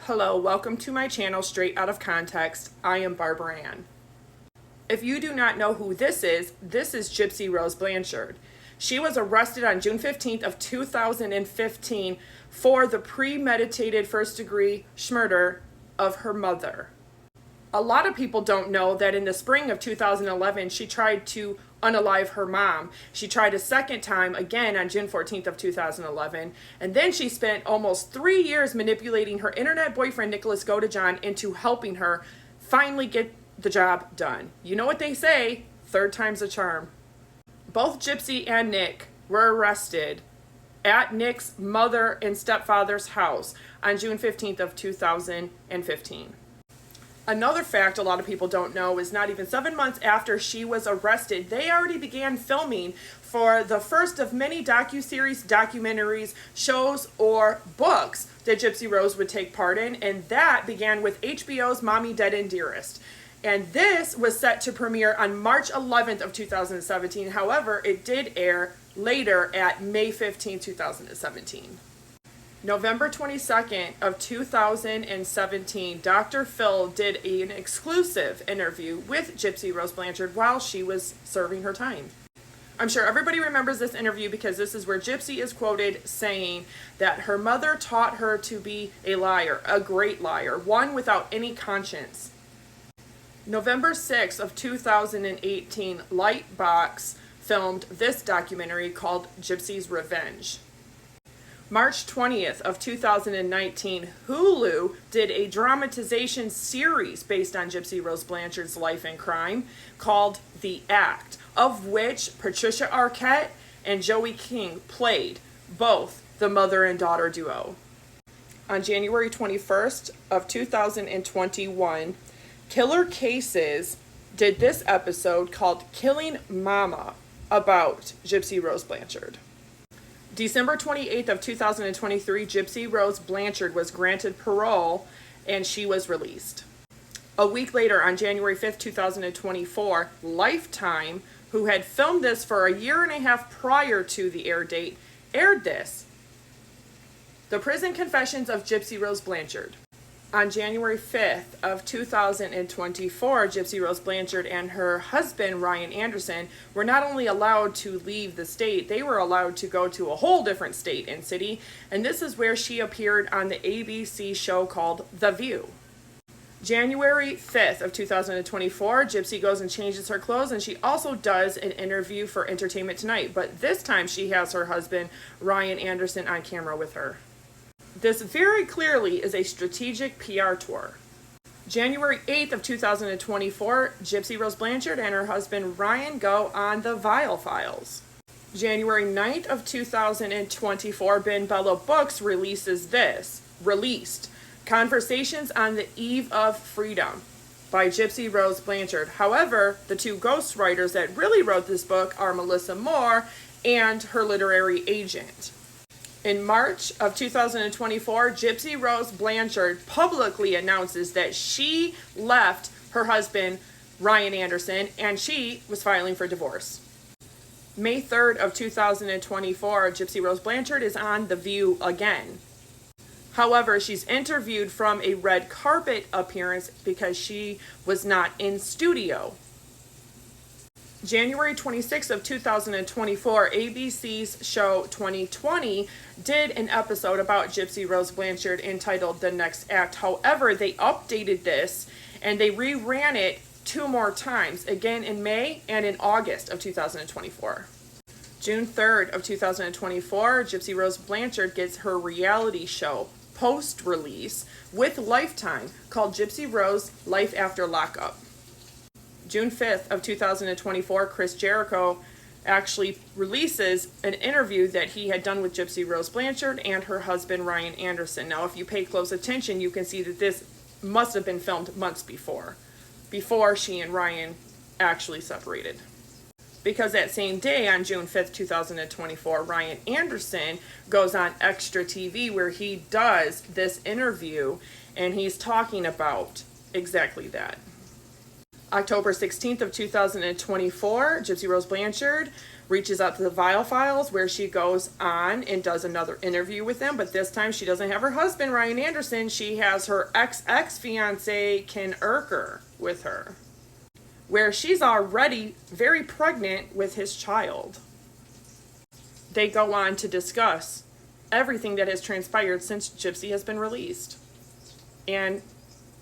Hello, welcome to my channel, Straight Out of Context. I am Barbara Ann. If you do not know who this is Gypsy Rose Blanchard. She was arrested on June 15th of 2015 for the premeditated first-degree murder of her mother. A lot of people don't know that in the spring of 2011, she tried to unalive her mom. She tried a second time, again on June 14th of 2011, and then she spent almost 3 years manipulating her internet boyfriend, Nicolas Godejohn, into helping her finally get the job done. You know what they say, third time's a charm. Both Gypsy and Nick were arrested at Nick's mother and stepfather's house on June 15th of 2015. Another fact a lot of people don't know is not even 7 months after she was arrested, they already began filming for the first of many docuseries, documentaries, shows, or books that Gypsy Rose would take part in, and that began with HBO's Mommy, Dead and Dearest. And this was set to premiere on March 11th of 2017. However, it did air later at May 15, 2017. November 22nd of 2017, Dr. Phil did an exclusive interview with Gypsy Rose Blanchard while she was serving her time. I'm sure everybody remembers this interview because this is where Gypsy is quoted saying that her mother taught her to be a liar, a great liar, one without any conscience. November 6th of 2018, Lightbox filmed this documentary called Gypsy's Revenge. March 20th of 2019, Hulu did a dramatization series based on Gypsy Rose Blanchard's life and crime called The Act, of which Patricia Arquette and Joey King played, both the mother and daughter duo. On January 21st of 2021, Killer Cases did this episode called Killing Mama about Gypsy Rose Blanchard. December 28th of 2023, Gypsy Rose Blanchard was granted parole and she was released. A week later, on January 5th, 2024, Lifetime, who had filmed this for a year and a half prior to the air date, aired this. The Prison Confessions of Gypsy Rose Blanchard. On January 5th of 2024, Gypsy Rose Blanchard and her husband, Ryan Anderson, were not only allowed to leave the state, they were allowed to go to a whole different state and city, and this is where she appeared on the ABC show called The View. January 5th of 2024, Gypsy goes and changes her clothes, and she also does an interview for Entertainment Tonight, but this time she has her husband, Ryan Anderson, on camera with her. This very clearly is a strategic PR tour. January 8th of 2024, Gypsy Rose Blanchard and her husband Ryan go on the Vile Files. January 9th of 2024, Ben Bella Books released Conversations on the Eve of Freedom by Gypsy Rose Blanchard. However, the two ghostwriters that really wrote this book are Melissa Moore and her literary agent. In March of 2024, Gypsy Rose Blanchard publicly announces that she left her husband, Ryan Anderson, and she was filing for divorce. May 3rd of 2024, Gypsy Rose Blanchard is on The View again. However, she's interviewed from a red carpet appearance because she was not in studio. January 26th of 2024, ABC's show 2020 did an episode about Gypsy Rose Blanchard entitled The Next Act. However, they updated this and they reran it 2 more times, again in May and in August of 2024. June 3rd of 2024, Gypsy Rose Blanchard gets her reality show post-release with Lifetime called Gypsy Rose Life After Lockup. June 5th of 2024, Chris Jericho actually releases an interview that he had done with Gypsy Rose Blanchard and her husband, Ryan Anderson. Now, if you pay close attention, you can see that this must have been filmed months before she and Ryan actually separated. Because that same day, on June 5th, 2024, Ryan Anderson goes on Extra TV where he does this interview and he's talking about exactly that. October 16th of 2024, Gypsy Rose Blanchard reaches out to the Vile Files, where she goes on and does another interview with them, but this time she doesn't have her husband, Ryan Anderson. She has her ex-fiance, Ken Urker, with her, where she's already very pregnant with his child. They go on to discuss everything that has transpired since Gypsy has been released and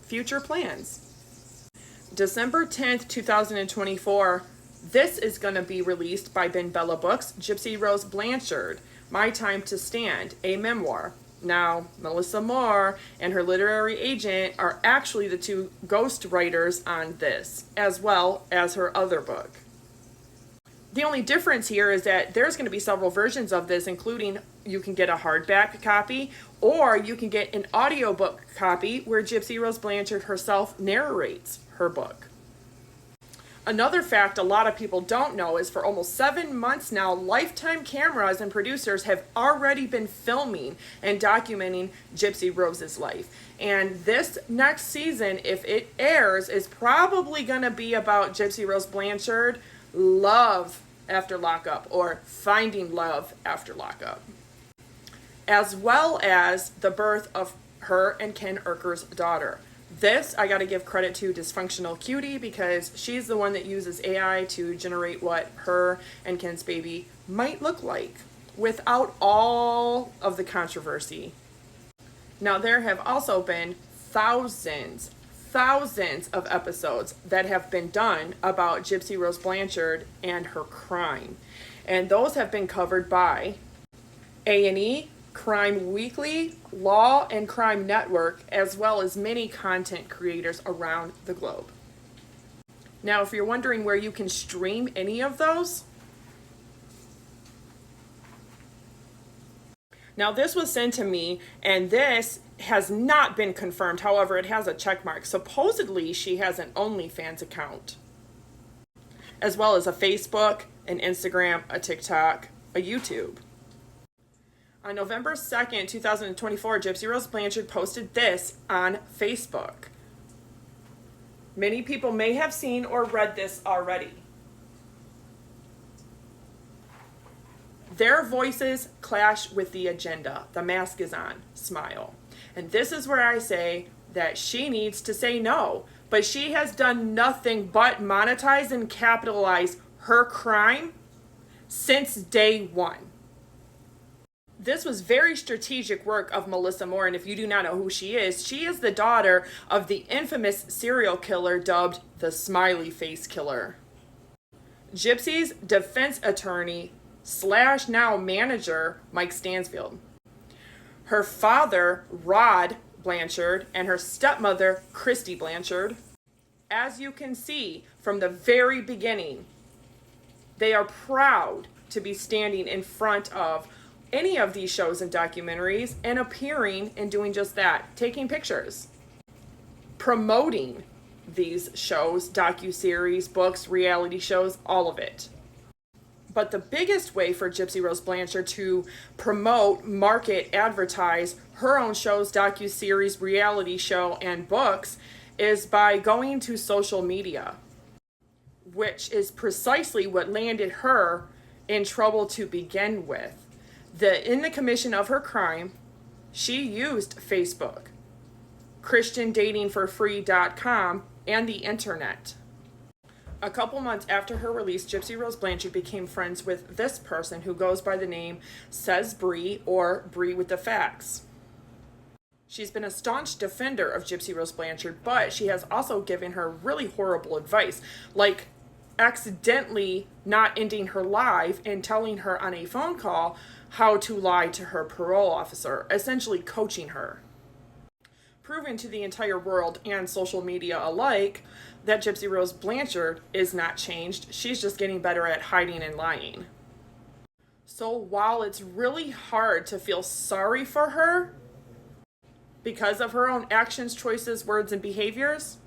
future plans. December 10th, 2024, this is going to be released by Ben Bella Books, Gypsy Rose Blanchard, My Time to Stand, a memoir. Now, Melissa Moore and her literary agent are actually the two ghost writers on this, as well as her other book. The only difference here is that there's going to be several versions of this, including you can get a hardback copy or you can get an audiobook copy where Gypsy Rose Blanchard herself narrates her book. Another fact a lot of people don't know is for almost 7 months now, Lifetime cameras and producers have already been filming and documenting Gypsy Rose's life. And this next season, if it airs, is probably going to be about Gypsy Rose Blanchard, love after lockup, or finding love after lockup, as well as the birth of her and Ken Urker's daughter. This, I got to give credit to Dysfunctional Cutie, because she's the one that uses AI to generate what her and Ken's baby might look like without all of the controversy. Now, there have also been thousands of episodes that have been done about Gypsy Rose Blanchard and her crime. And those have been covered by A&E, Crime Weekly, Law and Crime Network, as well as many content creators around the globe. Now, if you're wondering where you can stream any of those, now this was sent to me, and this has not been confirmed. However, it has a check mark. Supposedly, she has an OnlyFans account, as well as a Facebook, an Instagram, a TikTok, a YouTube. On November 2nd, 2024, Gypsy Rose Blanchard posted this on Facebook. Many people may have seen or read this already. Their voices clash with the agenda. The mask is on. Smile. And this is where I say that she needs to say no. But she has done nothing but monetize and capitalize her crime since day one. This was very strategic work of Melissa Moore, and if you do not know who she is the daughter of the infamous serial killer dubbed the Smiley Face Killer. Gypsy's defense attorney / now manager, Mike Stanfield. Her father, Rod Blanchard, and her stepmother, Christy Blanchard. As you can see from the very beginning, they are proud to be standing in front of any of these shows and documentaries and appearing and doing just that, taking pictures, promoting these shows, docuseries, books, reality shows, all of it. But the biggest way for Gypsy Rose Blanchard to promote, market, advertise her own shows, docuseries, reality show, and books is by going to social media, which is precisely what landed her in trouble to begin with. In the commission of her crime, she used Facebook, ChristianDatingForFree.com, and the internet. A couple months after her release, Gypsy Rose Blanchard became friends with this person who goes by the name Says Bree, or Bree with the Facts. She's been a staunch defender of Gypsy Rose Blanchard, but she has also given her really horrible advice, like accidentally not ending her live and telling her on a phone call how to lie to her parole officer, essentially coaching her. Proving to the entire world and social media alike that Gypsy Rose Blanchard is not changed. She's just getting better at hiding and lying. So while it's really hard to feel sorry for her because of her own actions, choices, words, and behaviors,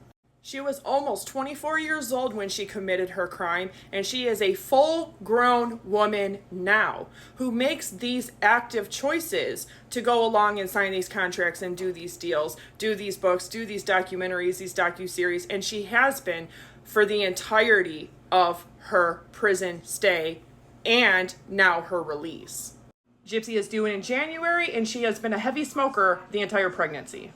she was almost 24 years old when she committed her crime, and she is a full-grown woman now who makes these active choices to go along and sign these contracts and do these deals, do these books, do these documentaries, these docuseries, and she has been for the entirety of her prison stay and now her release. Gypsy is due in January, and she has been a heavy smoker the entire pregnancy.